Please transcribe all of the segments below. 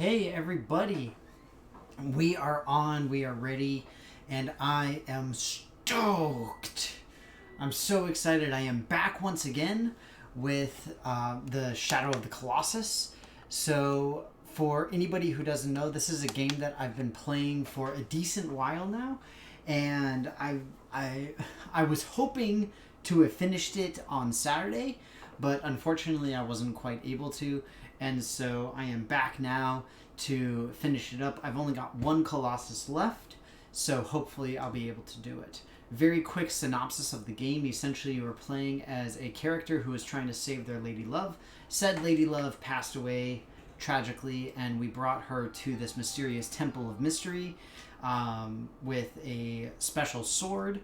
Okay, everybody, we are on, we are ready, and I am stoked. I'm so excited. I am back once again with the Shadow of the Colossus. So, for anybody who doesn't know, this is a game that I've been playing for a decent while now, and I was hoping to have finished it on Saturday, but unfortunately I wasn't quite able to, and so I am back now to finish it up. I've only got one Colossus left, so hopefully I'll be able to do it. Very quick synopsis of the game. Essentially, you are playing as a character who is trying to save their lady love. Said lady love passed away tragically, and we brought her to this mysterious temple of mystery with a special sword.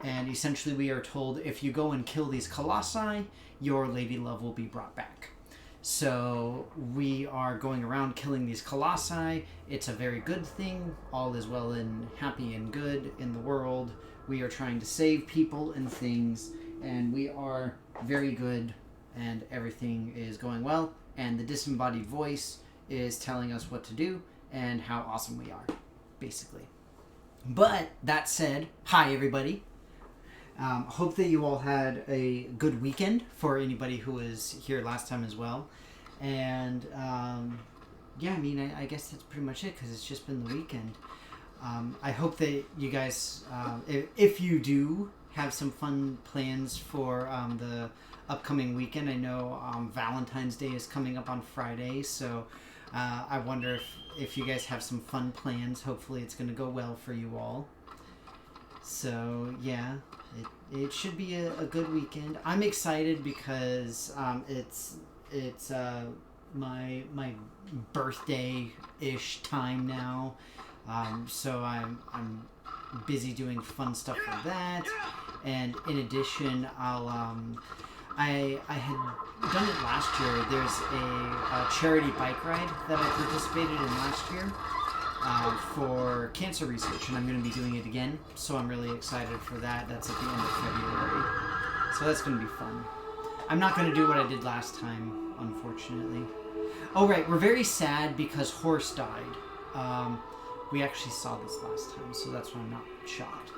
And essentially, we are told if you go and kill these colossi, your lady love will be brought back. So we are going around killing these colossi. It's a very good thing. All is well and happy and good in the world. We are trying to save people and things, and we are very good, and everything is going well. And the disembodied voice is telling us what to do and how awesome we are, basically. But that said, hi everybody. Hope that you all had a good weekend for anybody who was here last time as well. And yeah, I mean, I guess that's pretty much it because it's just been the weekend. I hope that you guys, if you do have some fun plans for the upcoming weekend. I know Valentine's Day is coming up on Friday, so I wonder if you guys have some fun plans. Hopefully it's going to go well for you all. So yeah, it should be a good weekend. I'm excited because it's my birthday-ish time now. So I'm busy doing fun stuff for that, and in addition, I had done it last year. There's a charity bike ride that I participated in last year for cancer research, and I'm going to be doing it again. So I'm really excited for that. That's at the end of February, so that's going to be fun. I'm not going to do what I did last time, unfortunately. Oh right, we're very sad because Horse died. We actually saw this last time, so that's why I'm not shocked.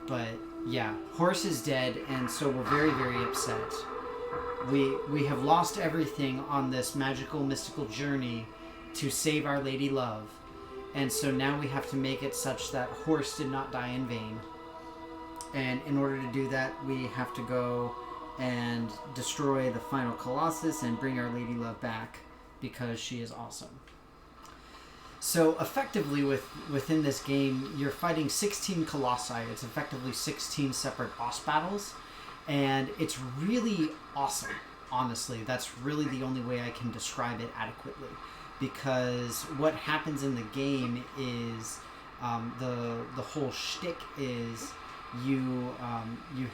But yeah, Horse is dead, and so we're very, very upset. We have lost everything on this magical, mystical journey to save our lady love. And so now we have to make it such that Horse did not die in vain. And in order to do that, we have to go and destroy the final Colossus and bring our lady love back because she is awesome. So effectively within this game, you're fighting 16 colossi. It's effectively 16 separate boss battles, and it's really awesome. Honestly, that's really the only way I can describe it adequately, because what happens in the game is the whole shtick is you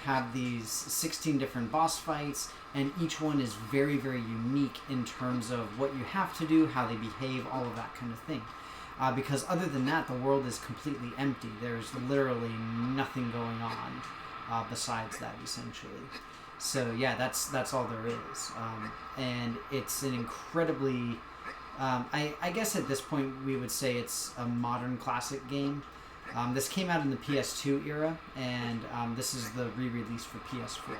have these 16 different boss fights, and each one is very, very unique in terms of what you have to do, how they behave, all of that kind of thing. Because other than that, the world is completely empty. There's literally nothing going on besides that, essentially. So yeah, that's all there is. And it's an incredibly... I guess at this point we would say it's a modern classic game. This came out in the PS2 era, and this is the re-release for PS4.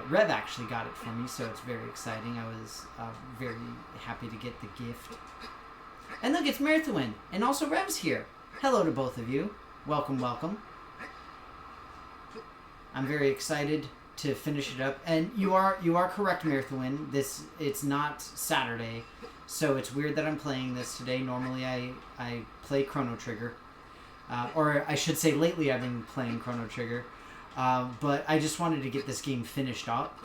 Rev actually got it for me, so it's very exciting. I was very happy to get the gift. And look, it's Mirthwin, and also Rev's here. Hello to both of you. Welcome, welcome. I'm very excited to finish it up. And you are correct, Mirthwin. It's not Saturday, so it's weird that I'm playing this today. Normally I play Chrono Trigger. Or I should say lately I've been playing Chrono Trigger. But I just wanted to get this game finished up.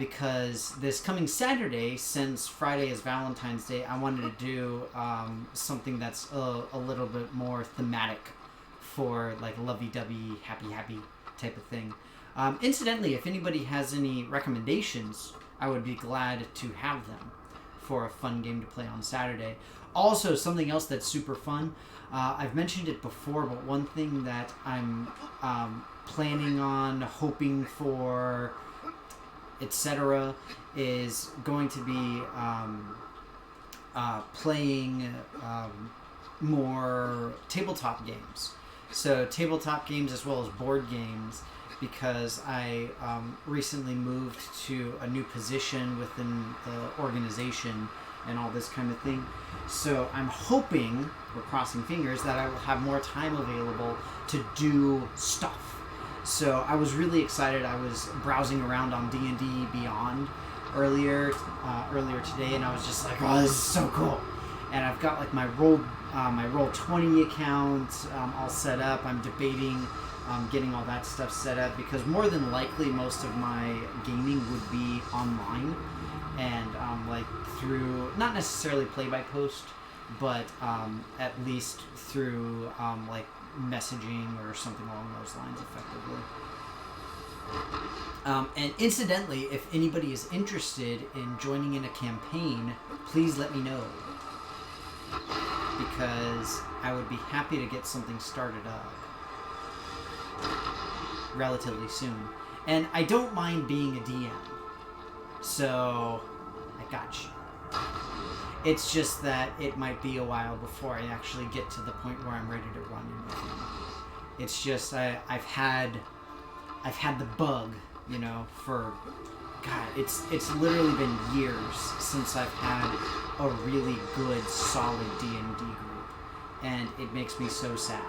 Because this coming Saturday, since Friday is Valentine's Day, I wanted to do something that's a little bit more thematic for like lovey-dovey, happy type of thing. Incidentally, if anybody has any recommendations, I would be glad to have them for a fun game to play on Saturday. Also, something else that's super fun, I've mentioned it before, but one thing that I'm planning on, hoping for, etc., is going to be playing more tabletop games. So tabletop games as well as board games, because I recently moved to a new position within the organization and all this kind of thing. So I'm hoping, we're crossing fingers, that I will have more time available to do stuff. So I was really excited. I was browsing around on D&D Beyond earlier today, and I was just like, oh, this is so cool. And I've got like my Roll20 account all set up. I'm debating getting all that stuff set up, because more than likely most of my gaming would be online, and like through, not necessarily play-by-post, but at least through like messaging or something along those lines effectively. And incidentally, if anybody is interested in joining in a campaign, please let me know, because I would be happy to get something started up relatively soon. And I don't mind being a DM, so I got you. It's just that it might be a while before I actually get to the point where I'm ready to run anything. It's just I've had the bug, you know, for God. It's literally been years since I've had a really good, solid D&D group, and it makes me so sad.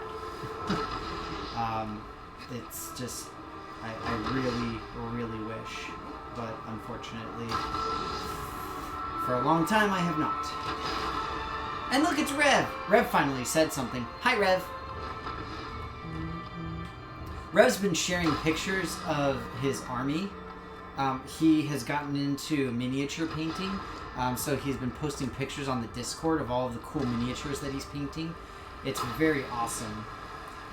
It's just I really, really wish, but unfortunately, for a long time I have not. And look, it's Rev! Rev finally said something. Hi, Rev! Rev's been sharing pictures of his army. He has gotten into miniature painting, so he's been posting pictures on the Discord of all of the cool miniatures that he's painting. It's very awesome.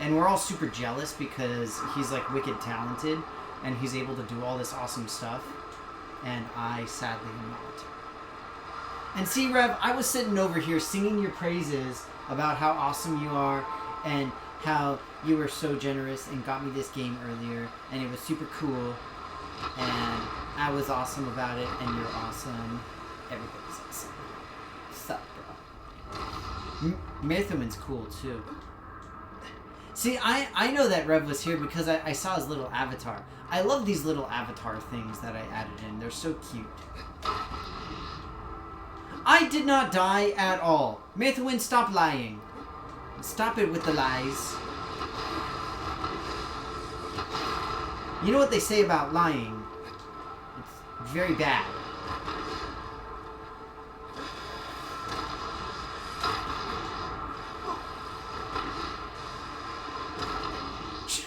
And we're all super jealous because he's like wicked talented, and he's able to do all this awesome stuff, and I sadly am not. And see, Rev, I was sitting over here singing your praises about how awesome you are, and how you were so generous and got me this game earlier, and it was super cool, and I was awesome about it, and you're awesome. Everybody's awesome. What's up, bro? Marathon's cool, too. See, I know that Rev was here because I saw his little avatar. I love these little avatar things that I added in. They're so cute. I did not die at all. Marathon, stop lying. Stop it with the lies. You know what they say about lying? It's very bad.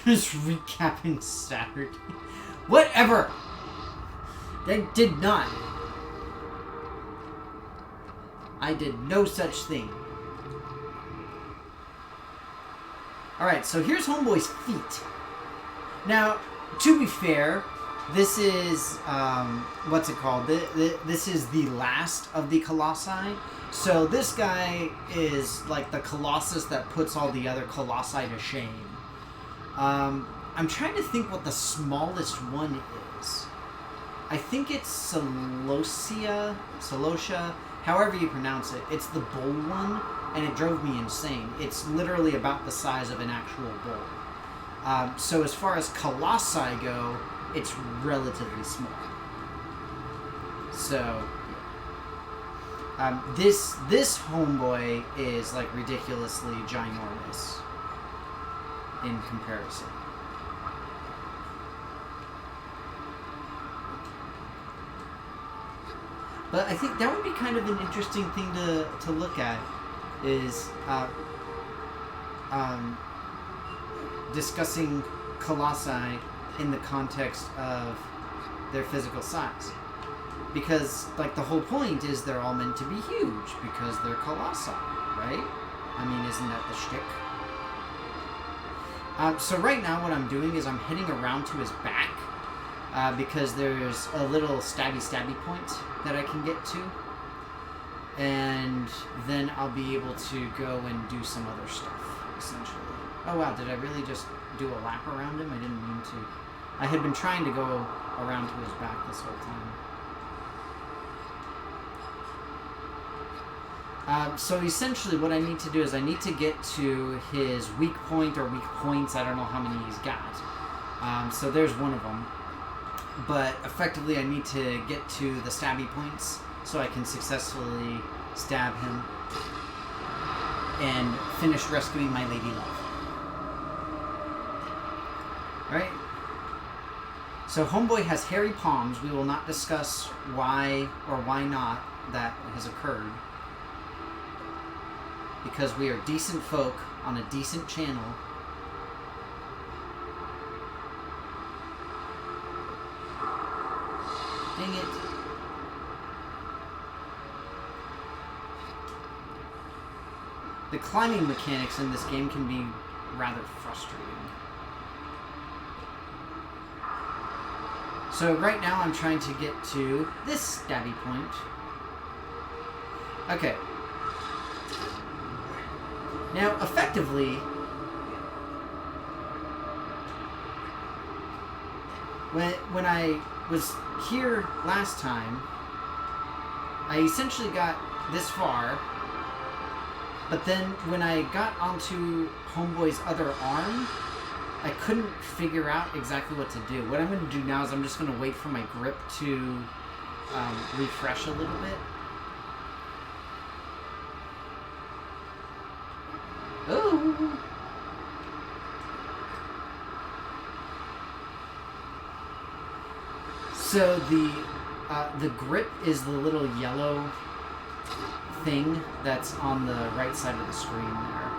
Just recapping Saturday. Whatever! They did not. I did no such thing. Alright, so here's Homeboy's feet. Now, to be fair, this is, what's it called? This is the last of the Colossi. So this guy is like the Colossus that puts all the other Colossi to shame. I'm trying to think what the smallest one is. I think it's Celosia, however you pronounce it. It's the bull one, and it drove me insane. It's literally about the size of an actual bull. So as far as Colossi go, it's relatively small. So, this homeboy is like ridiculously ginormous in comparison. But I think that would be kind of an interesting thing to look at, is discussing Colossi in the context of their physical size. Because, like, the whole point is they're all meant to be huge, because they're Colossi, right? I mean, isn't that the shtick? So right now what I'm doing is I'm heading around to his back, because there's a little stabby point that I can get to. And then I'll be able to go and do some other stuff, essentially. Oh wow, did I really just do a lap around him? I didn't mean to. I had been trying to go around to his back this whole time. So essentially what I need to do is I need to get to his weak point or weak points. I don't know how many he's got. So there's one of them. But effectively I need to get to the stabby points so I can successfully stab him and finish rescuing my lady love. Alright. So Homeboy has hairy palms. We will not discuss why or why not that has occurred. Because we are decent folk on a decent channel. Dang it. The climbing mechanics in this game can be rather frustrating. So right now I'm trying to get to this stabby point. Okay. Now, effectively, when I was here last time, I essentially got this far, but then when I got onto Homeboy's other arm, I couldn't figure out exactly what to do. What I'm going to do now is I'm just going to wait for my grip to refresh a little bit. Oh! So the grip is the little yellow thing that's on the right side of the screen there.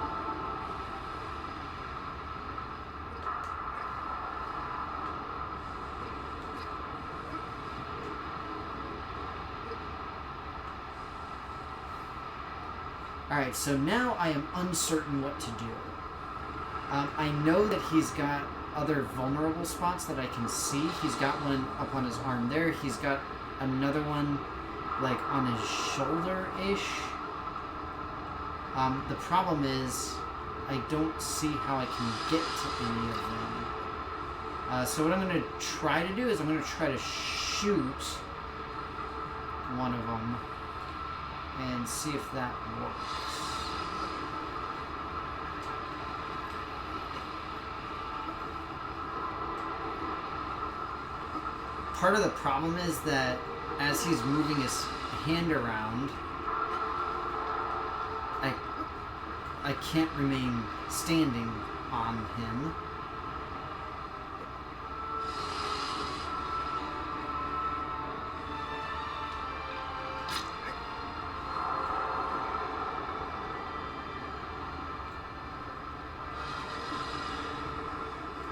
Alright, so now I am uncertain what to do. I know that he's got other vulnerable spots that I can see. He's got one up on his arm there. He's got another one, like, on his shoulder-ish. The problem is, I don't see how I can get to any of them. So what I'm going to try to do is I'm going to try to shoot one of them and see if that works. Part of the problem is that as he's moving his hand around, I can't remain standing on him.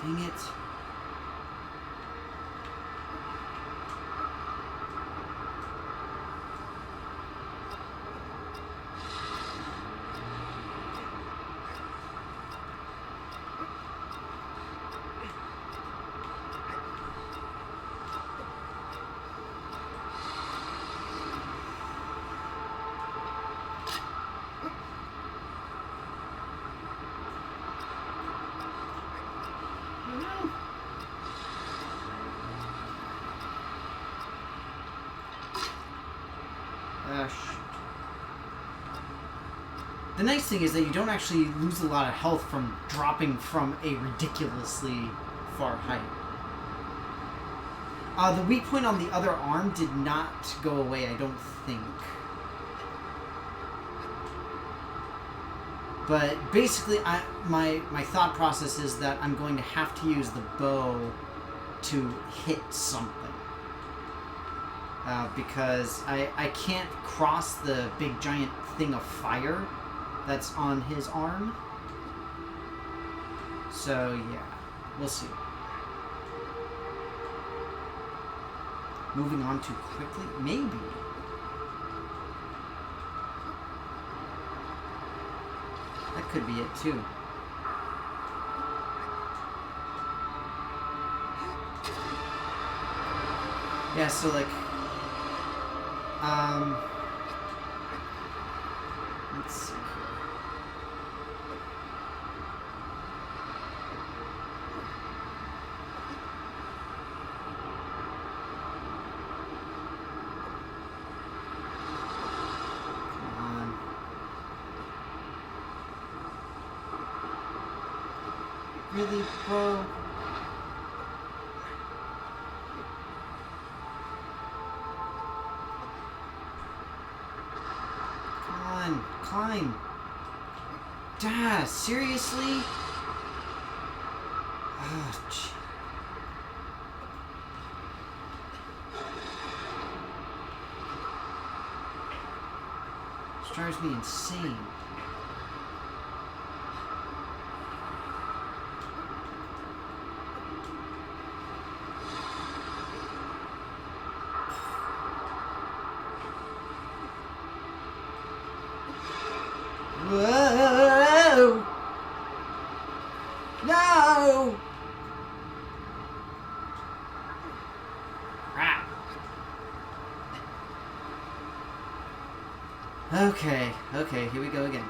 Dang it. The nice thing is that you don't actually lose a lot of health from dropping from a ridiculously far height. The weak point on the other arm did not go away, I don't think. But basically, my thought process is that I'm going to have to use the bow to hit something. Because I can't cross the big giant thing of fire that's on his arm. So, yeah. We'll see. Moving on too quickly? Maybe. That could be it, too. Yeah, so, like... let's see. Come on. Really, bro? Come on, climb. Duh, seriously? Oh, gee. This drives me insane. Whoa! No! Crap. Okay, here we go again.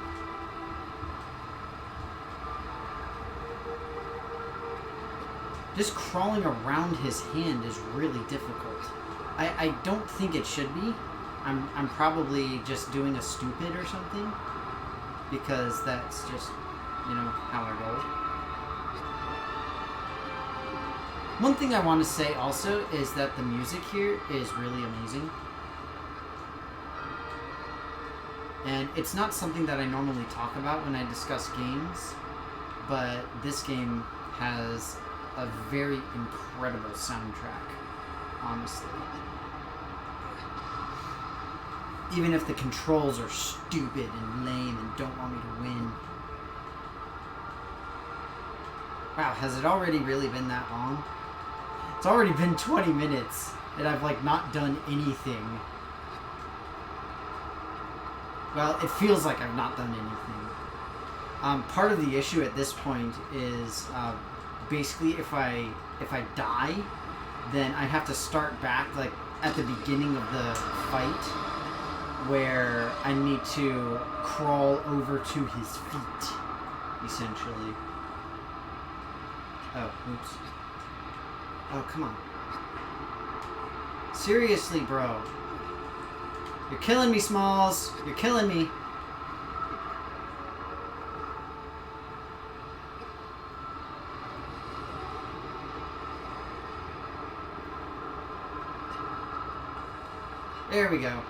Just crawling around his hand is really difficult. I don't think it should be. I'm probably just doing a stupid or something. Because that's just, you know, how I roll. One thing I want to say also is that the music here is really amazing. And it's not something that I normally talk about when I discuss games, but this game has a very incredible soundtrack, honestly. Even if the controls are stupid and lame and don't want me to win. Wow, has it already really been that long? It's already been 20 minutes, and I've, like, not done anything. Well, it feels like I've not done anything. Part of the issue at this point is, basically, if I die, then I have to start back, like, at the beginning of the fight, where I need to crawl over to his feet, essentially. Oh, oops. Oh, come on. Seriously, bro. You're killing me, Smalls. You're killing me. There we go.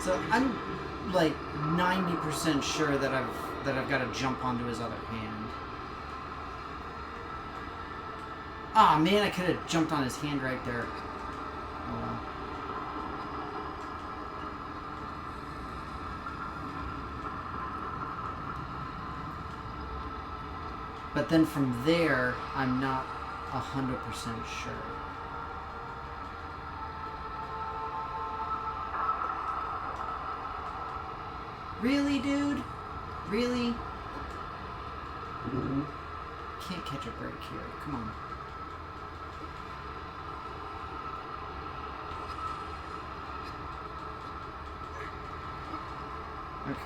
So I'm like 90% sure that I've got to jump onto his other hand. Ah, man, I could have jumped on his hand right there. Oh well. But then from there, I'm not 100% sure. Really, dude? Really? Can't catch a break here. Come on. Okay.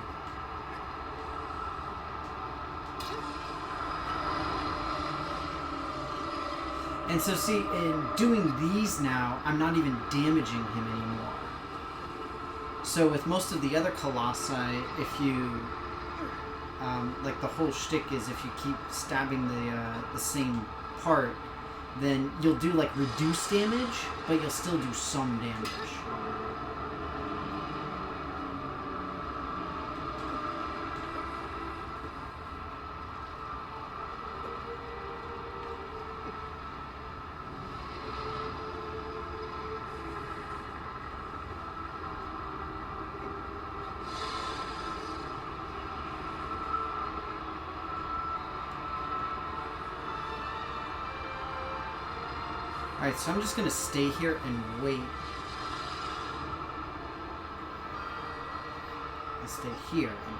And so see, in doing these now, I'm not even damaging him anymore. So with most of the other Colossi, if you, like the whole shtick is if you keep stabbing the same part, then you'll do like reduced damage, but you'll still do some damage. Alright, so I'm just going to stay here and wait. I'll stay here and wait.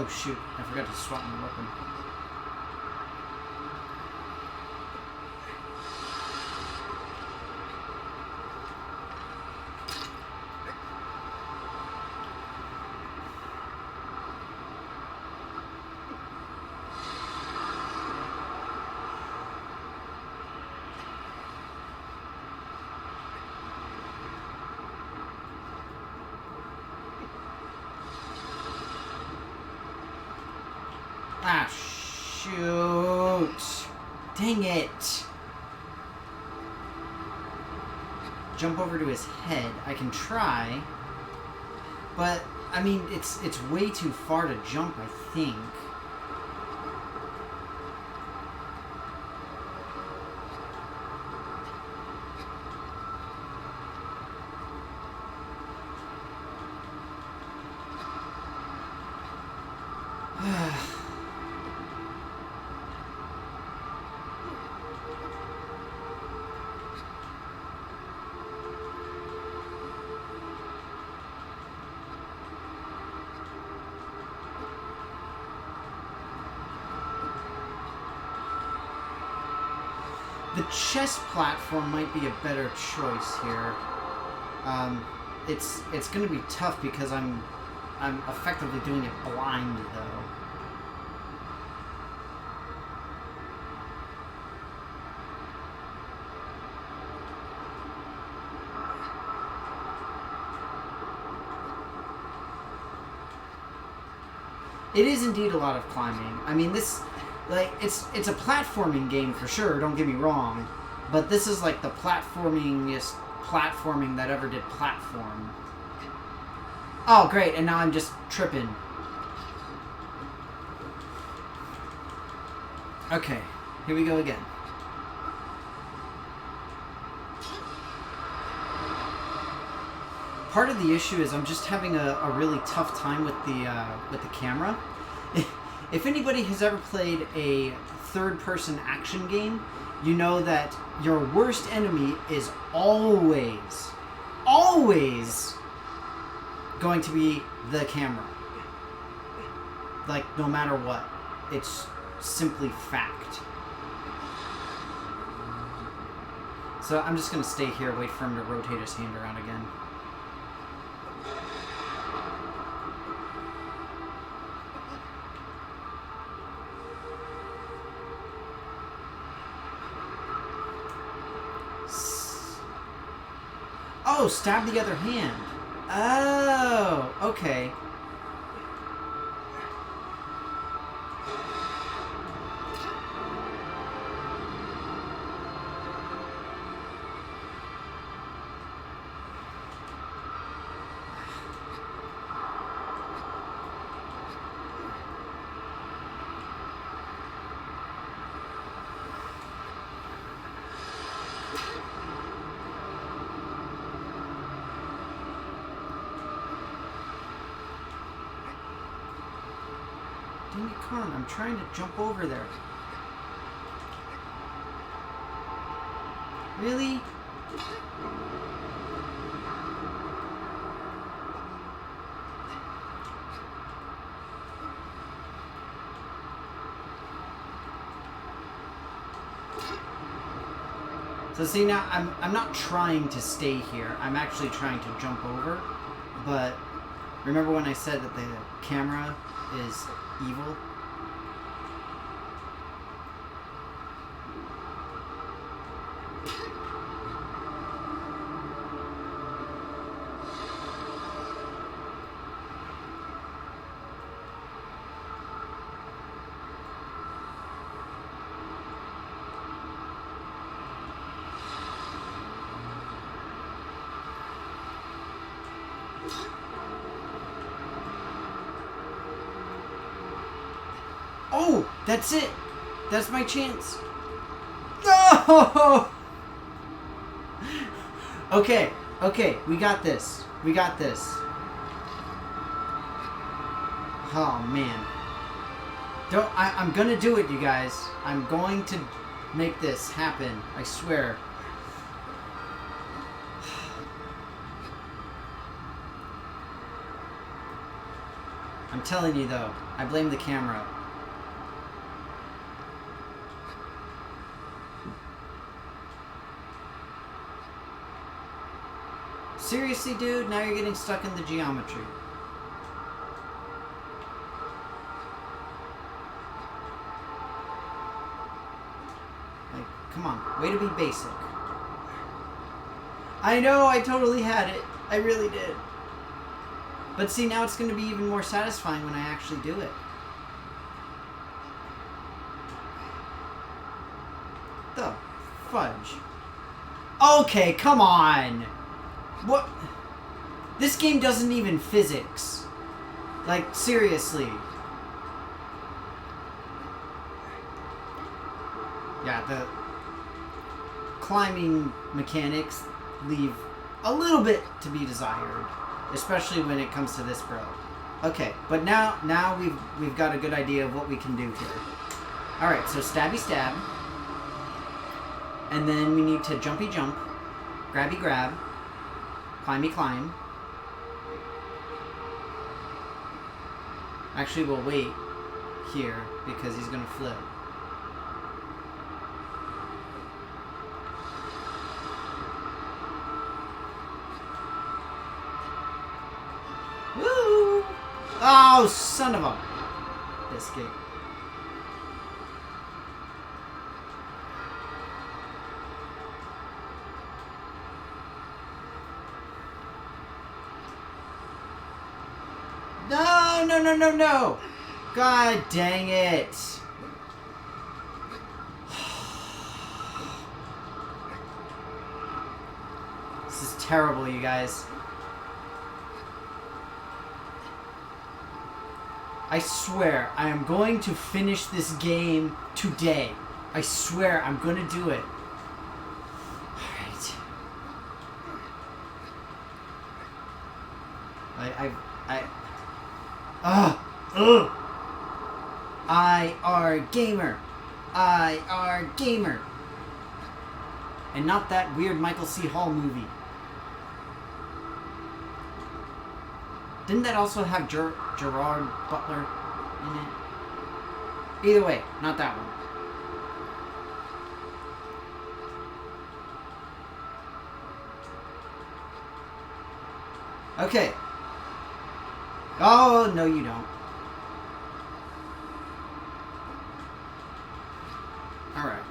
Oh shoot, I forgot to swap my weapon. Ah, shoot. Dang it. Jump over to his head. I can try. But, I mean, it's way too far to jump, I think. The chest platform might be a better choice here. It's going to be tough because I'm effectively doing it blind though. It is indeed a lot of climbing. I mean, this, like, it's a platforming game for sure, don't get me wrong, but this is like the platformingest platforming that ever did platform. Oh, great, and now I'm just tripping. Okay, here we go again. Part of the issue is I'm just having a really tough time with the camera. If anybody has ever played a third-person action game, you know that your worst enemy is always going to be the camera. Like, no matter what. It's simply fact. So I'm just going to stay here, wait for him to rotate his hand around again. Oh, stab the other hand. Oh, okay. Dang it, Karn, I'm trying to jump over there. Really? So see, now I'm not trying to stay here. I'm actually trying to jump over. But remember when I said that the camera is evil? Oh, that's it. That's my chance. No! Okay, okay, we got this. We got this. Oh, man. I'm gonna do it, you guys. I'm going to make this happen. I swear. I'm telling you though, I blame the camera. Seriously, dude? Now you're getting stuck in the geometry. Like, come on. Way to be basic. I know, I totally had it. I really did. But see, now it's going to be even more satisfying when I actually do it. The fudge. Okay, come on. What? This game doesn't even physics. Like, seriously. Yeah, the climbing mechanics leave a little bit to be desired, especially when it comes to this bro. Okay, but now we've got a good idea of what we can do here. All right, so stabby stab, and then we need to jumpy jump, grabby grab, climby climb. Actually, we'll wait here because he's gonna flip. Woo! Oh, son of a biscuit. No, no, no, no, no! God dang it! This is terrible, you guys. I swear, I am going to finish this game today. I swear, I'm going to do it. Alright. I gamer. Gamer. And not that weird Michael C. Hall movie. Didn't that also have Gerard Butler in it? Either way, not that one. Okay. Oh, no you don't. Alright.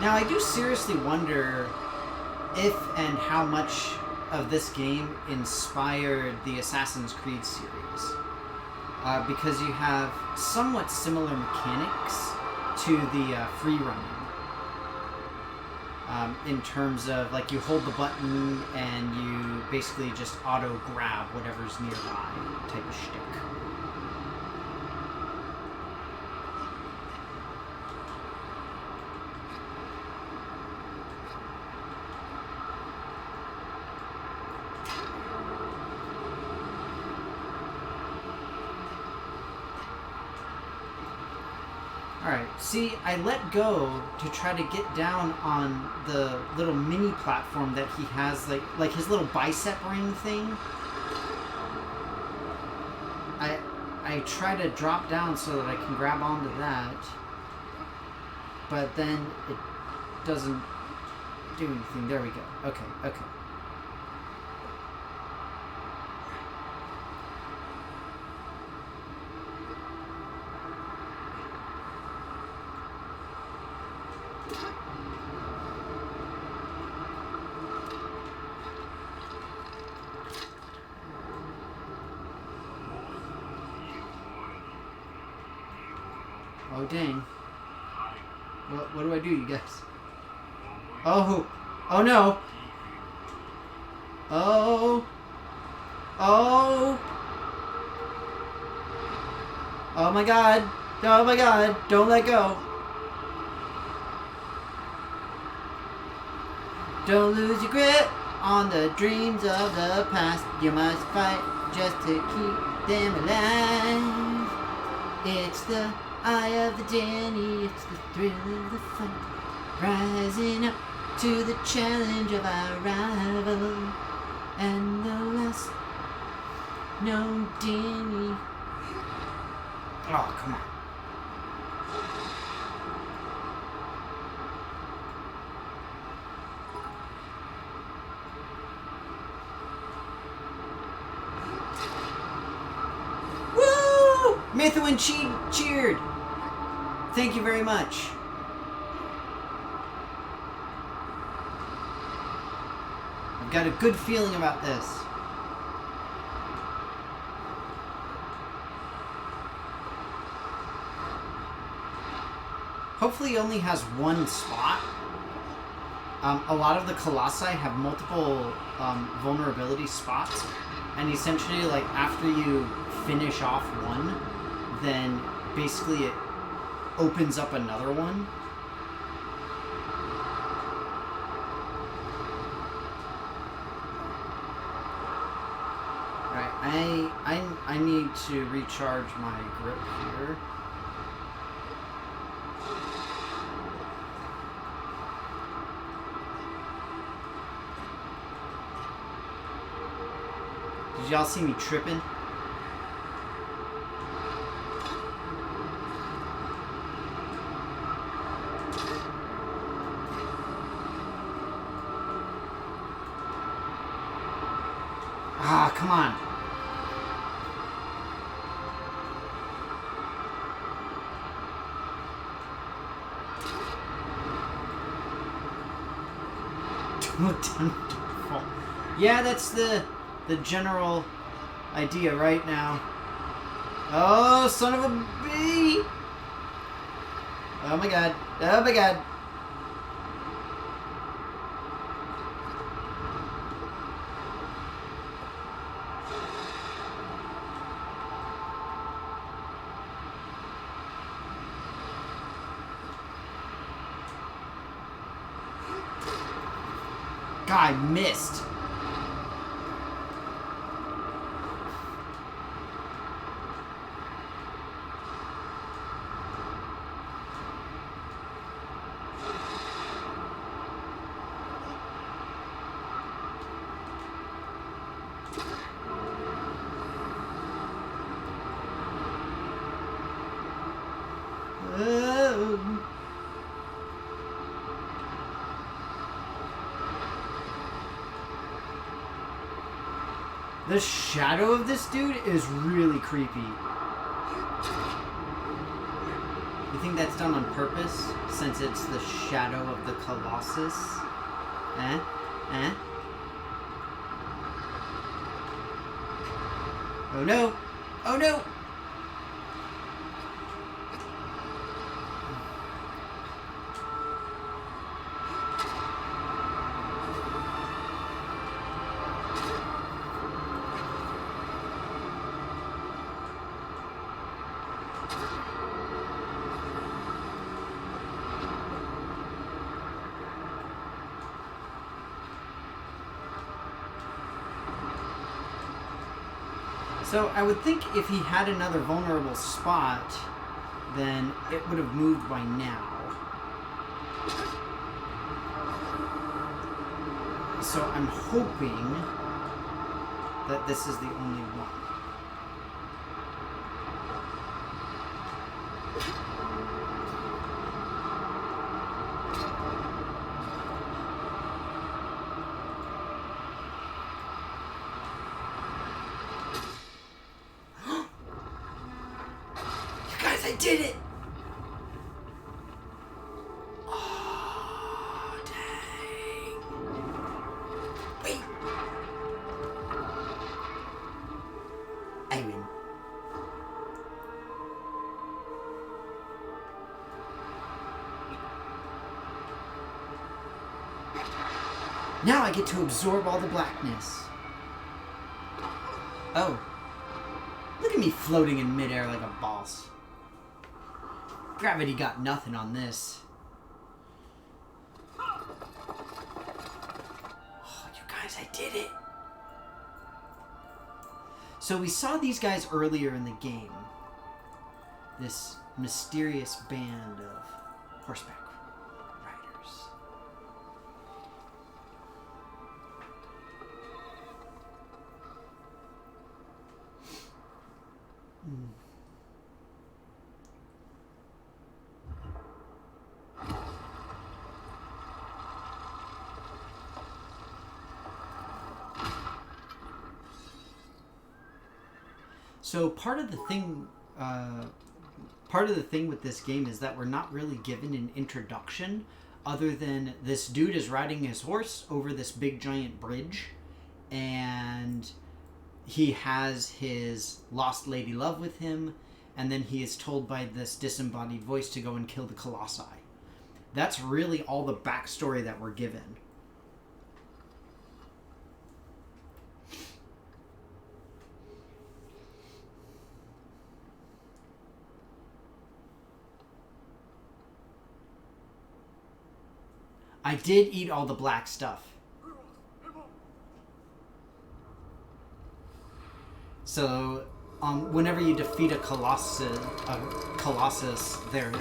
Now, I do seriously wonder if and how much of this game inspired the Assassin's Creed series. Because you have somewhat similar mechanics to the free running. In terms of, like, you hold the button and you basically just auto-grab whatever's nearby type of shtick. Alright, see, I let go to try to get down on the little mini platform that he has, like his little bicep ring thing. I try to drop down so that I can grab onto that, but then it doesn't do anything. There we go. Okay, okay. Oh, dang. What do I do, you guys? Oh. Oh, no. Oh. Oh. Oh, my God. Oh, my God. Don't let go. Don't lose your grip on the dreams of the past. You must fight just to keep them alive. It's the eye of the Danny, it's the thrill of the fight. Rising up to the challenge of our rival and the last known Danny. Oh, come on. Woo! Methuen cheered. Thank you very much. I've got a good feeling about this. Hopefully he only has one spot. A lot of the Colossi have multiple vulnerability spots. And essentially, like, after you finish off one, then basically it opens up another one. Right, I need to recharge my grip here. Did y'all see me tripping? Ah, come on. Yeah, that's the general idea right now. Oh, son of a bee! Oh my god. Oh my god. God, I missed. The shadow of this dude is really creepy. You think that's done on purpose, since it's the shadow of the Colossus? Eh? Eh? Oh no! Oh no! So I would think if he had another vulnerable spot, then it would have moved by now. So I'm hoping that this is the only one. I did it! Oh, dang. Wait. I win. Now I get to absorb all the blackness. Oh. Look at me floating in midair like a boss. Gravity got nothing on this. Oh, you guys, I did it. So we saw these guys earlier in the game. This mysterious band of horseback riders. Mm. So part of the thing with this game is that we're not really given an introduction, other than this dude is riding his horse over this big giant bridge, and he has his lost lady love with him, and then he is told by this disembodied voice to go and kill the Colossi. That's really all the backstory that we're given. I did eat all the black stuff. So, whenever you defeat a Colossus, their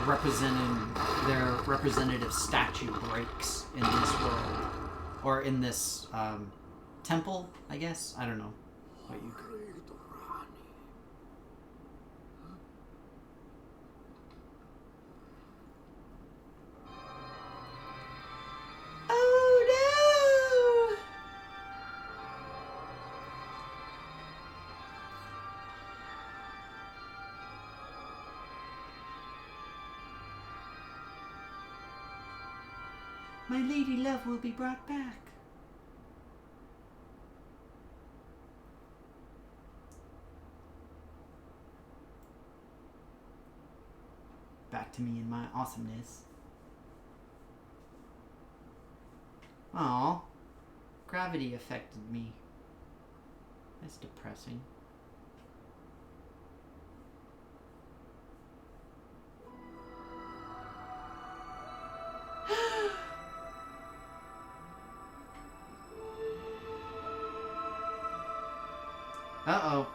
representative statue breaks in this world, or in this temple. I guess I don't know what you. Oh no! My lady love will be brought back. Back to me and my awesomeness. Aw, gravity affected me. That's depressing. Uh-oh.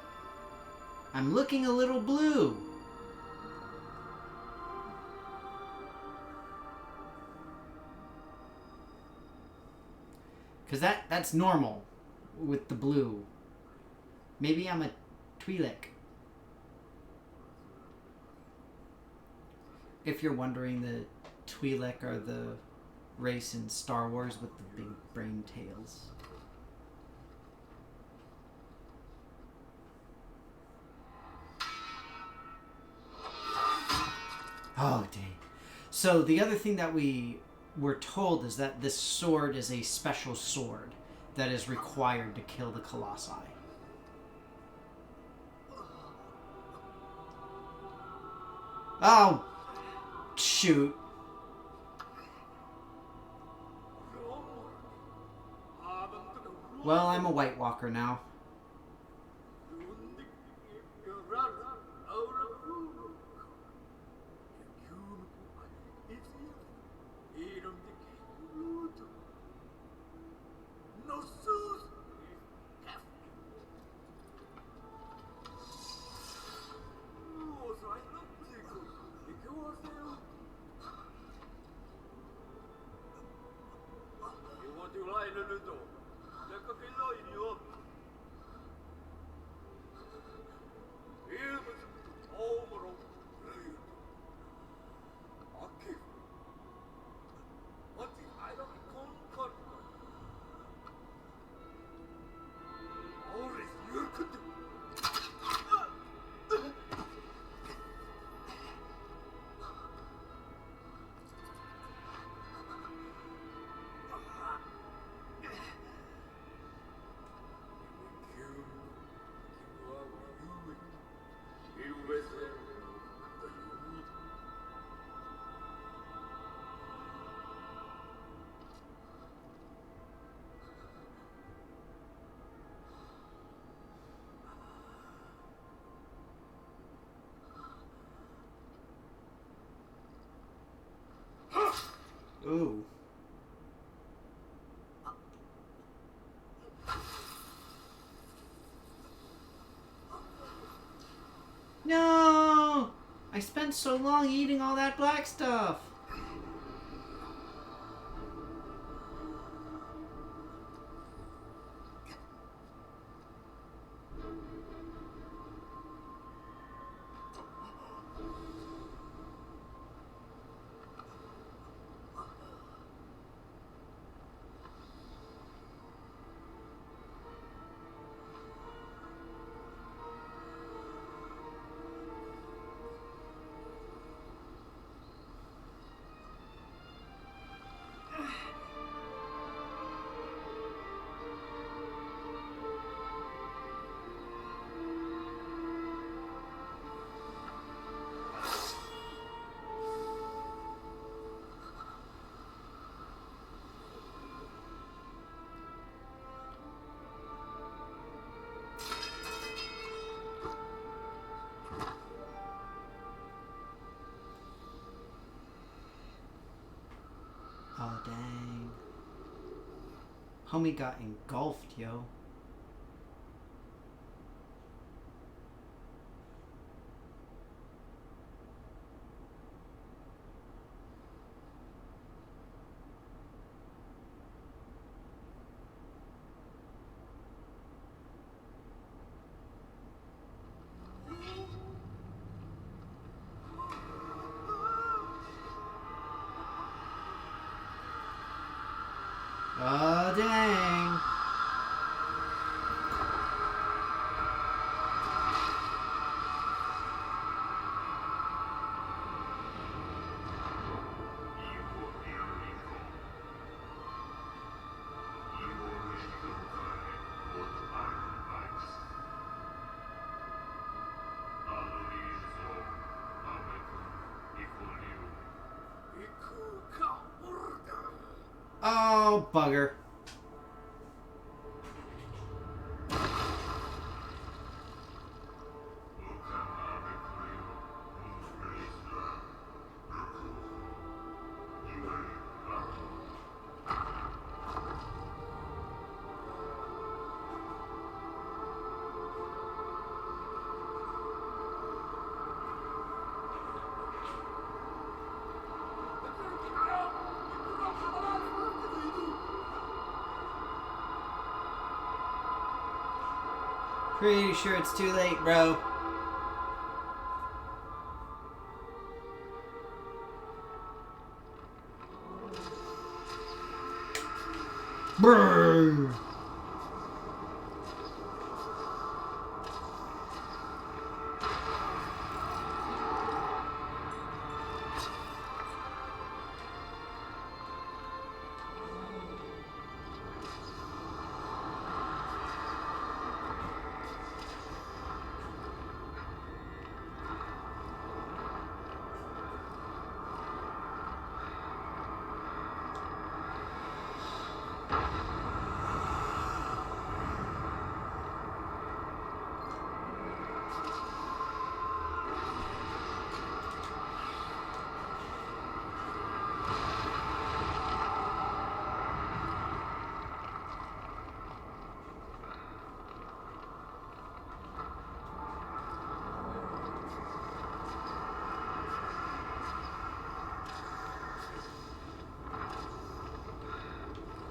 I'm looking a little blue. Because that's normal with the blue. Maybe I'm a Twi'lek. If you're wondering, the Twi'lek are the race in Star Wars with the big brain tails. Oh, dang. So the other thing that we were told is that this sword is a special sword that is required to kill the Colossi. Oh, shoot. Well, I'm a White Walker now. Ooh. No! I spent so long eating all that black stuff. Homie got engulfed, yo. Oh, dang. Oh, bugger. Pretty sure it's too late, bro. Brrr.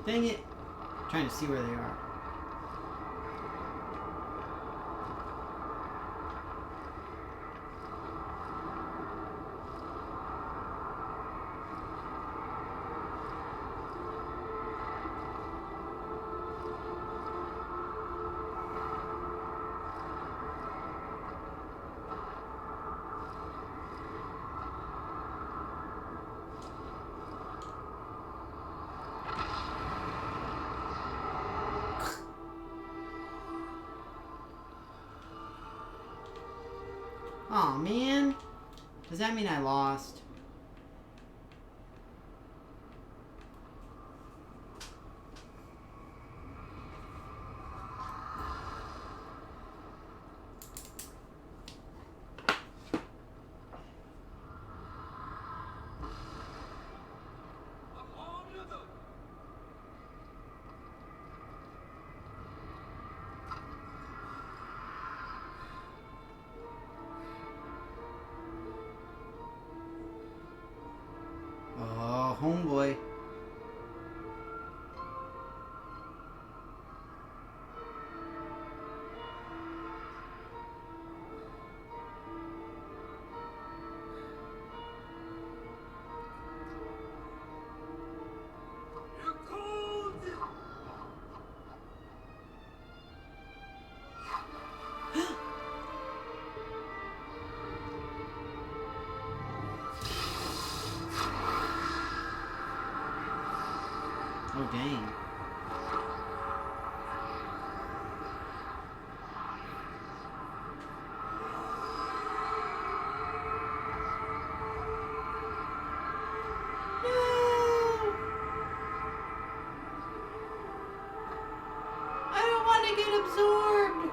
Dang it. I'm trying to see where they are. Aw, man. Does that mean I lost? Oh, homeboy. Oh, dang. No! I don't want to get absorbed.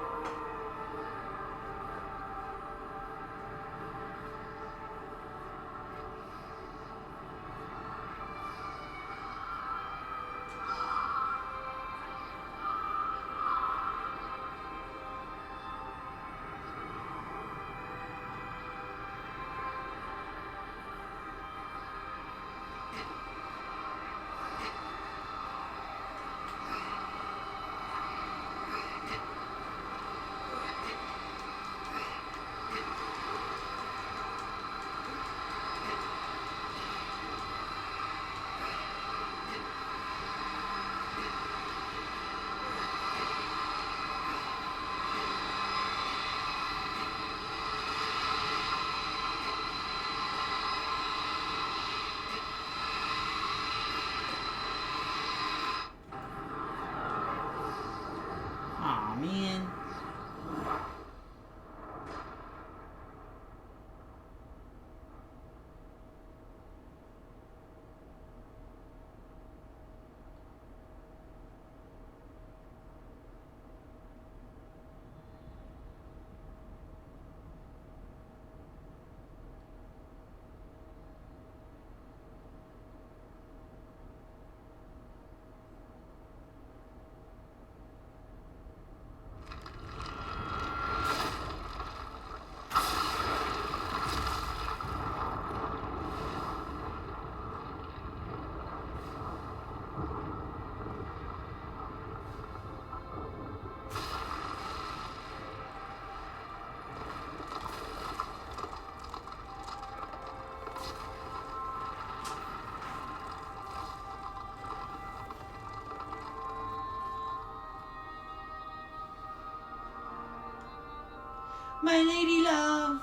My lady love!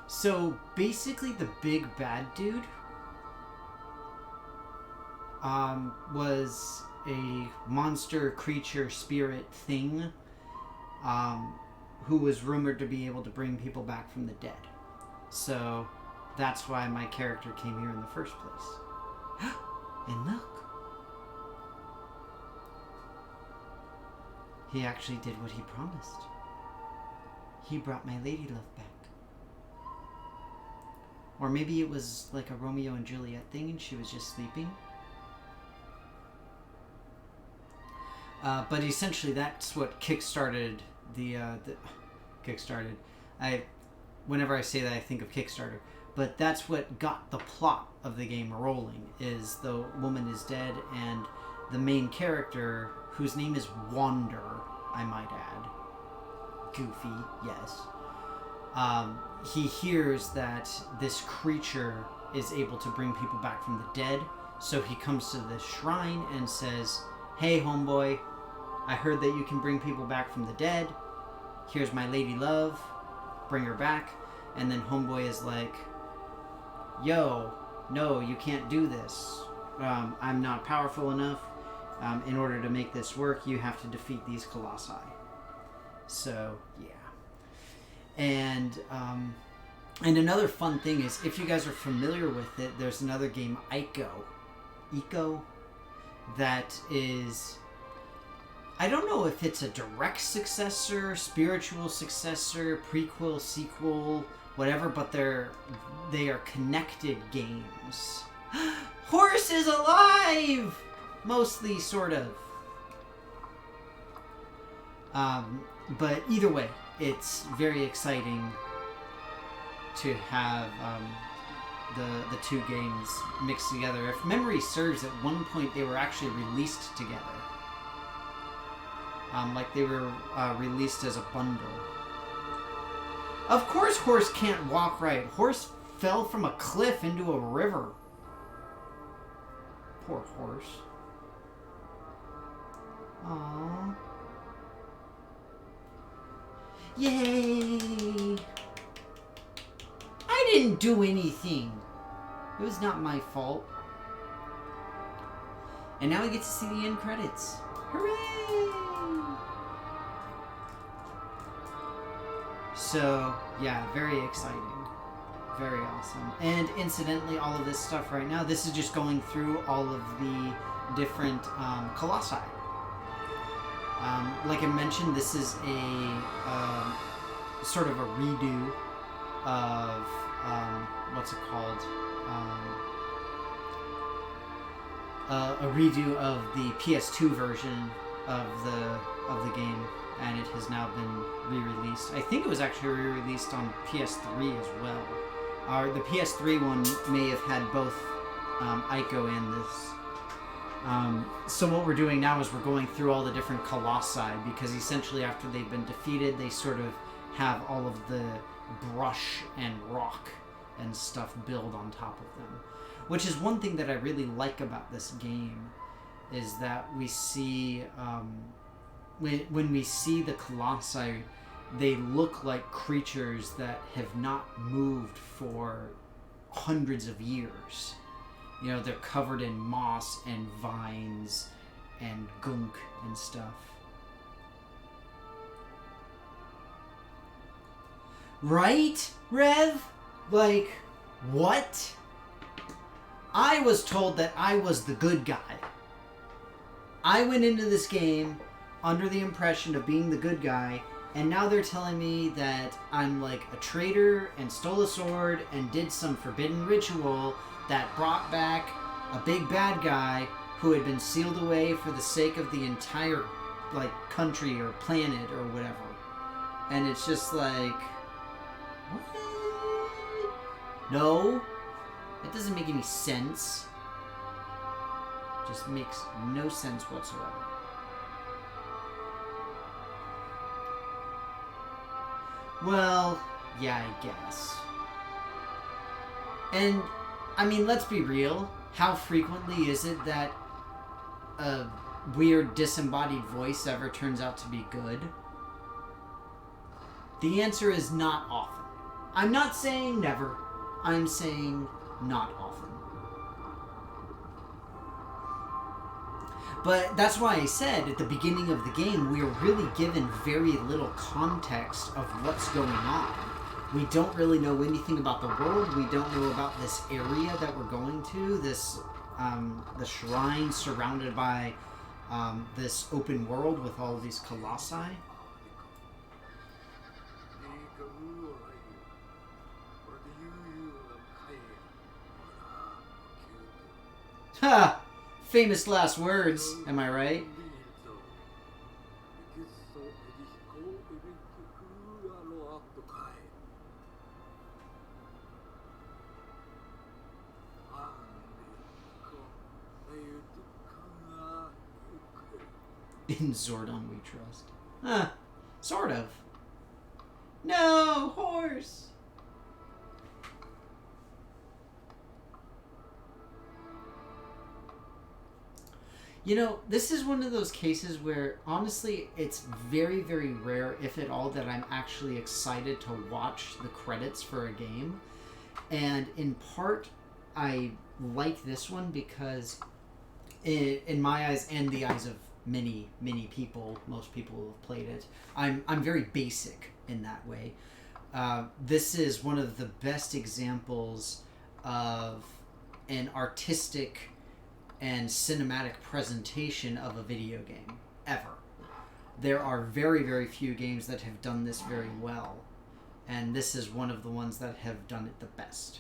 So basically, the big bad dude was a monster creature spirit thing who was rumored to be able to bring people back from the dead. So that's why my character came here in the first place. And look, he actually did what he promised. He brought my lady love back. Or maybe it was like a Romeo and Juliet thing and she was just sleeping. But essentially that's what kickstarted the kickstarted. Whenever I say that I think of Kickstarter. But that's what got the plot of the game rolling, is the woman is dead and the main character, whose name is Wander, I might add. Goofy, yes. He hears that this creature is able to bring people back from the dead, so he comes to this shrine and says, "Hey, homeboy, I heard that you can bring people back from the dead. Here's my lady love. Bring her back." And then homeboy is like, "Yo, no, you can't do this. I'm not powerful enough. In order to make this work, you have to defeat these Colossi." So, yeah. And another fun thing is, if you guys are familiar with it, there's another game, Ico, that is, I don't know if it's a direct successor, spiritual successor, prequel, sequel, whatever, but they are connected games. Horse is alive! Mostly, sort of. But either way, it's very exciting to have the two games mixed together. If memory serves, at one point they were actually released together. Like they were released as a bundle. Of course Horse can't walk right. Horse fell from a cliff into a river. Poor Horse. Aww. Yay! I didn't do anything. It was not my fault. And now we get to see the end credits. Hooray! So, yeah, very exciting. Very awesome. And incidentally, all of this stuff right now, this is just going through all of the different Colossi. Like I mentioned, this is a sort of a redo of what's it called? A redo of the PS2 version of the game, and it has now been re-released. I think it was actually re-released on PS3 as well. The PS3 one may have had both Ico and this. So what we're doing now is we're going through all the different Colossi, because essentially after they've been defeated, they sort of have all of the brush and rock and stuff build on top of them. Which is one thing that I really like about this game, is that we see, when we see the Colossi, they look like creatures that have not moved for hundreds of years. You know, they're covered in moss and vines and gunk and stuff. Right, Rev? Like, what? I was told that I was the good guy. I went into this game under the impression of being the good guy, and now they're telling me that I'm like a traitor and stole a sword and did some forbidden ritual that brought back a big bad guy who had been sealed away for the sake of the entire, like, country or planet or whatever. And it's just like, what? No, that doesn't make any sense. Just makes no sense whatsoever. Well, yeah, I guess. And, I mean, let's be real. How frequently is it that a weird disembodied voice ever turns out to be good? The answer is not often. I'm not saying never. I'm saying not often. But that's why I said at the beginning of the game, we are really given very little context of what's going on. We don't really know anything about the world. We don't know about this area that we're going to, this the shrine surrounded by this open world with all of these colossi. Ha! Famous last words, am I right? In Zordon we trust. Huh. Sort of. No! Horse! You know, this is one of those cases where, honestly, it's very, very rare, if at all, that I'm actually excited to watch the credits for a game. And in part, I like this one because, in my eyes and the eyes of many, many people, most people who have played it, I'm very basic in that way. This is one of the best examples of an artistic and cinematic presentation of a video game ever. There are very, very few games that have done this very well, and this is one of the ones that have done it the best.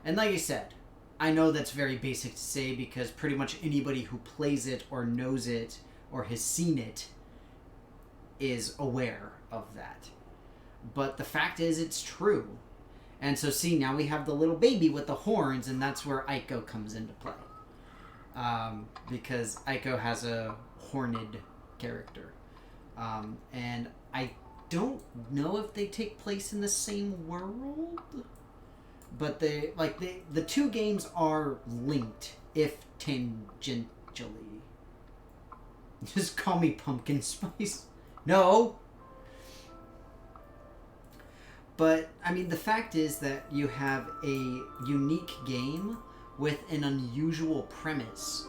And like I said, I know that's very basic to say because pretty much anybody who plays it or knows it or has seen it is aware of that. But the fact is, it's true. And so see, now we have the little baby with the horns, and that's where Aiko comes into play. Because Aiko has a horned character. And I don't know if they take place in the same world, but the two games are linked, if tangentially. Just call me Pumpkin Spice. No! But, I mean, the fact is that you have a unique game with an unusual premise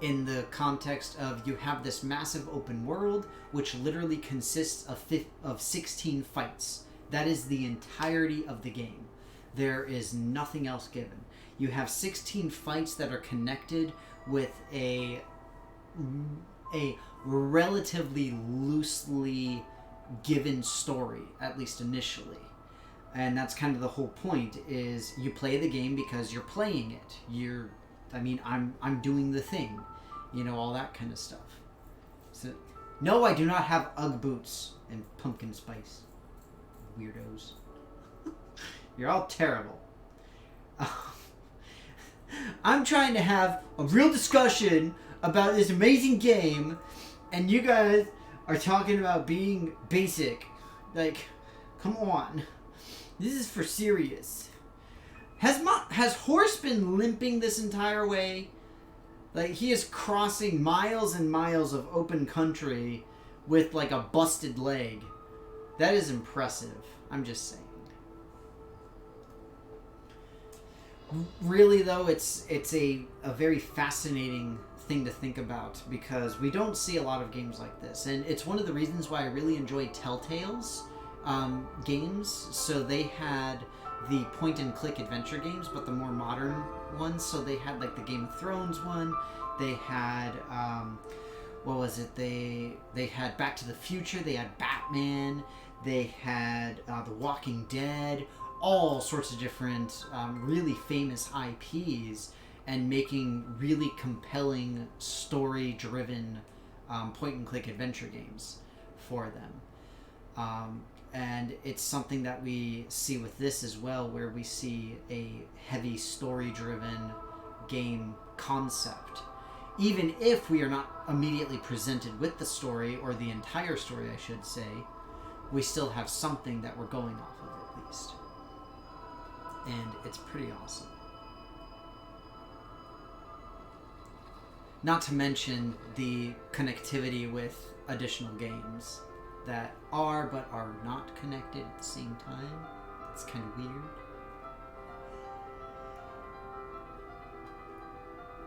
in the context of you have this massive open world which literally consists of 16 fights. That is the entirety of the game. There is nothing else given. You have 16 fights that are connected with a relatively loosely given story, at least initially. And that's kind of the whole point, is you play the game because you're playing it. I'm doing the thing. You know, all that kind of stuff. So, no, I do not have Ugg boots and pumpkin spice. Weirdos. You're all terrible. I'm trying to have a real discussion about this amazing game, and you guys are talking about being basic. Like, come on. This is for serious. Has Horse been limping this entire way? Like, he is crossing miles and miles of open country with, like, a busted leg. That is impressive. I'm just saying. Really, though, it's a very fascinating thing to think about because we don't see a lot of games like this. And it's one of the reasons why I really enjoy Telltale's games. So they had the point-and-click adventure games, but the more modern ones. So they had, like, the Game of Thrones one. They had, what was it? They had Back to the Future. They had Batman. They had The Walking Dead. All sorts of different, really famous IPs, and making really compelling, story-driven point-and-click adventure games for them. And it's something that we see with this as well, where we see a heavy story-driven game concept. Even if we are not immediately presented with the story, or the entire story, I should say, we still have something that we're going off of at least. And it's pretty awesome. Not to mention the connectivity with additional games that are but are not connected at the same time. It's kind of weird.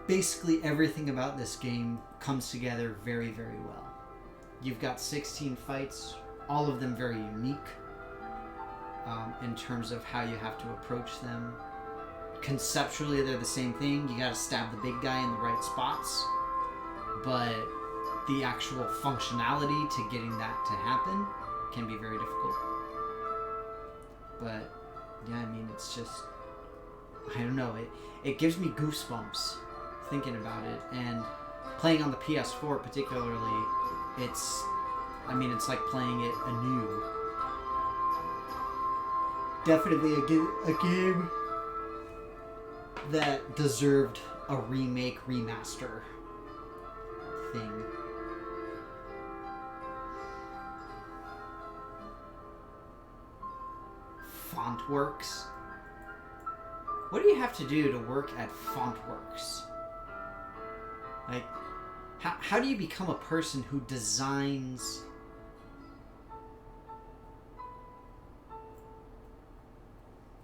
Basically everything about this game comes together very, very well. You've got 16 fights, all of them very unique in terms of how you have to approach them. Conceptually, they're the same thing. You gotta stab the big guy in the right spots, but the actual functionality to getting that to happen can be very difficult. But yeah, I mean, it's just, I don't know, it gives me goosebumps thinking about it. And playing on the PS4 particularly, it's like playing it anew. Definitely a game that deserved a remake, remaster thing. Fontworks? What do you have to do to work at Fontworks? Like, how do you become a person who designs...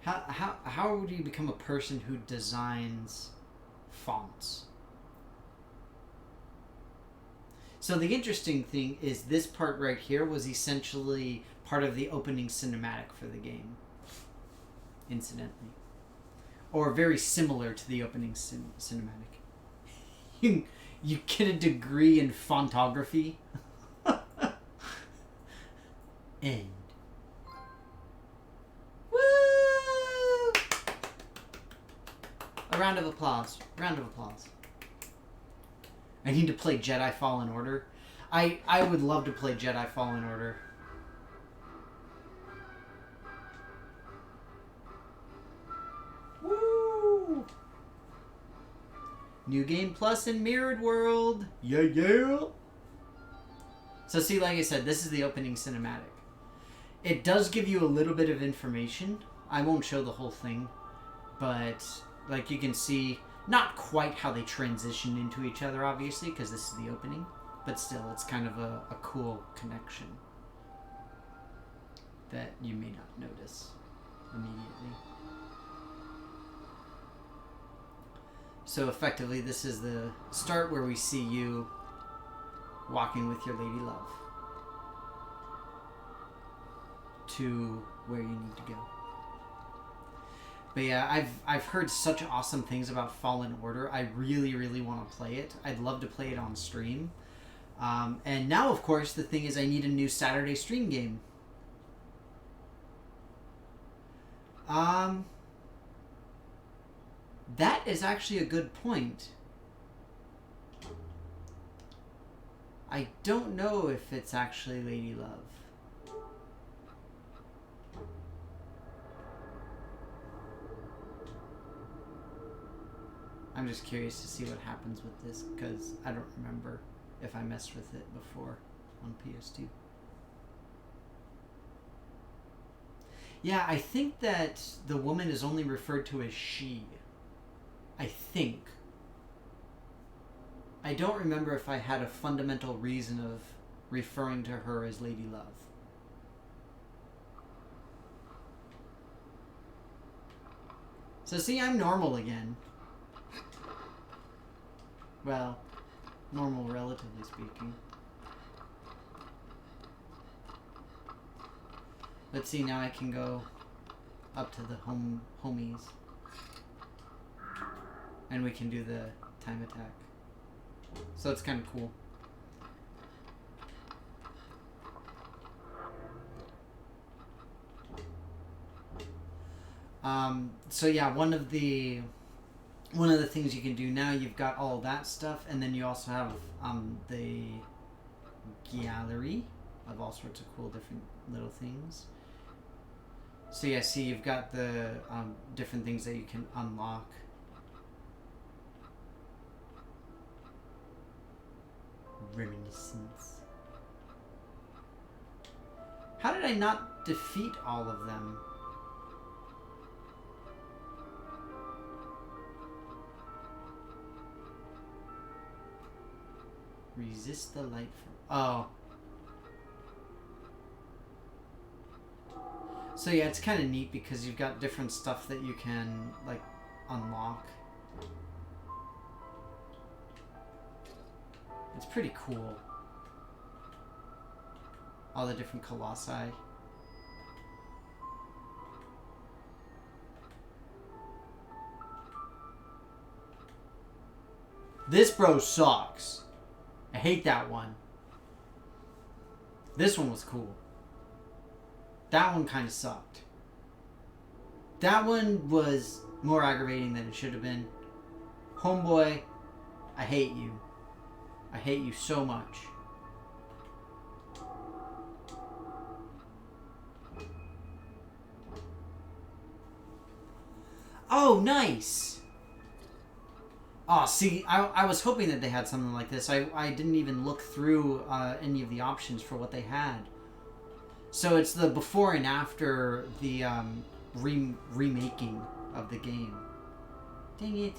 How would you become a person who designs fonts? So the interesting thing is this part right here was essentially part of the opening cinematic for the game, incidentally. Or very similar to the opening cinematic. You get a degree in fontography. End. Woo! A round of applause. Round of applause. I need to play Jedi Fallen Order. I would love to play Jedi Fallen Order. Woo! New Game Plus in Mirrored World. Yeah, yeah. So see, like I said, this is the opening cinematic. It does give you a little bit of information. I won't show the whole thing, but like you can see, not quite how they transition into each other, obviously, because this is the opening, but still, it's kind of a cool connection that you may not notice immediately. So effectively, this is the start where we see you walking with your lady love to where you need to go. But yeah, I've heard such awesome things about Fallen Order. I really, really want to play it. I'd love to play it on stream. And now, of course, the thing is I need a new Saturday stream game. That is actually a good point. I don't know if it's actually Lady Love. I'm just curious to see what happens with this, because I don't remember if I messed with it before on PS2. Yeah, I think that the woman is only referred to as she. I think. I don't remember if I had a fundamental reason of referring to her as Lady Love. So see, I'm normal again. Well, normal relatively speaking. Let's see, now I can go up to the homies. And we can do the time attack. So it's kind of cool. So yeah, one of the things you can do now, you've got all that stuff, and then you also have the gallery of all sorts of cool different little things. So yeah, see, you've got the different things that you can unlock. Reminiscence. How did I not defeat all of them? Resist the light from... Oh. So yeah, it's kind of neat because you've got different stuff that you can, like, unlock. It's pretty cool. All the different Colossi. This bro sucks. I hate that one. This one was cool. That one kind of sucked. That one was more aggravating than it should have been. Homeboy, I hate you. I hate you so much. Oh, nice! Oh, see, I was hoping that they had something like this. I didn't even look through any of the options for what they had. So it's the before and after the remaking of the game. Dang it.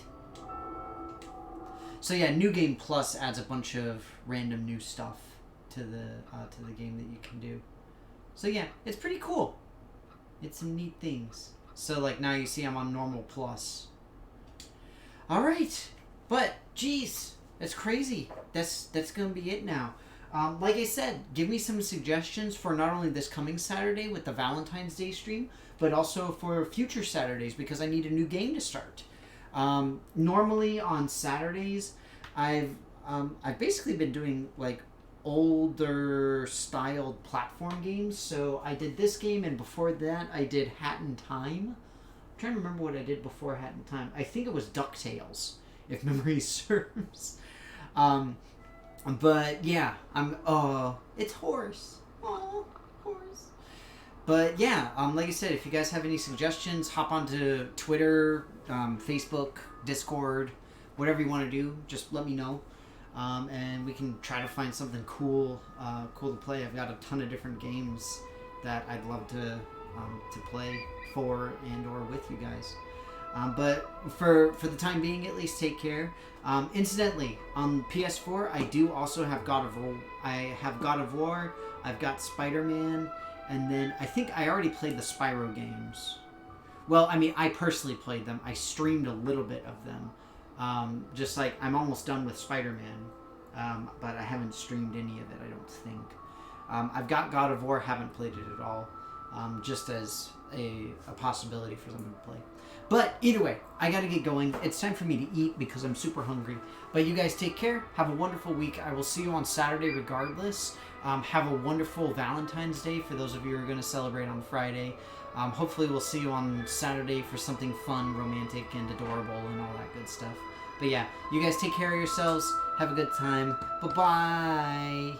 So yeah, New Game Plus adds a bunch of random new stuff to the game that you can do. So yeah, it's pretty cool. It's some neat things. So like now you see I'm on normal plus. All right, but geez, that's crazy. That's gonna be it now. Like I said, give me some suggestions for not only this coming Saturday with the Valentine's Day stream, but also for future Saturdays because I need a new game to start. Normally on Saturdays, I've basically been doing like older styled platform games. So I did this game, and before that I did Hat in Time. I'm trying to remember what I did before Hat in Time. I think it was DuckTales, if memory serves. But yeah, it's horse. Oh, horse. But yeah, like I said, if you guys have any suggestions, hop onto Twitter, Facebook, Discord, whatever you want to do, just let me know. And we can try to find something cool to play. I've got a ton of different games that I'd love to play for and or with you guys. But for the time being, at least, take care. Incidentally, on PS4, I do also have God of War. I have God of War. I've got Spider-Man, and then I think I already played the Spyro games. Well, I mean, I personally played them. I streamed a little bit of them. Just like I'm almost done with Spider-Man, but I haven't streamed any of it. I don't think. I've got God of War. Haven't played it at all. Just as a possibility for someone to play. But either way, I gotta get going. It's time for me to eat because I'm super hungry. But you guys take care. Have a wonderful week. I will see you on Saturday regardless. Have a wonderful Valentine's Day for those of you who are going to celebrate on Friday. Hopefully we'll see you on Saturday for something fun, romantic, and adorable and all that good stuff. But yeah, you guys take care of yourselves. Have a good time. Bye-bye.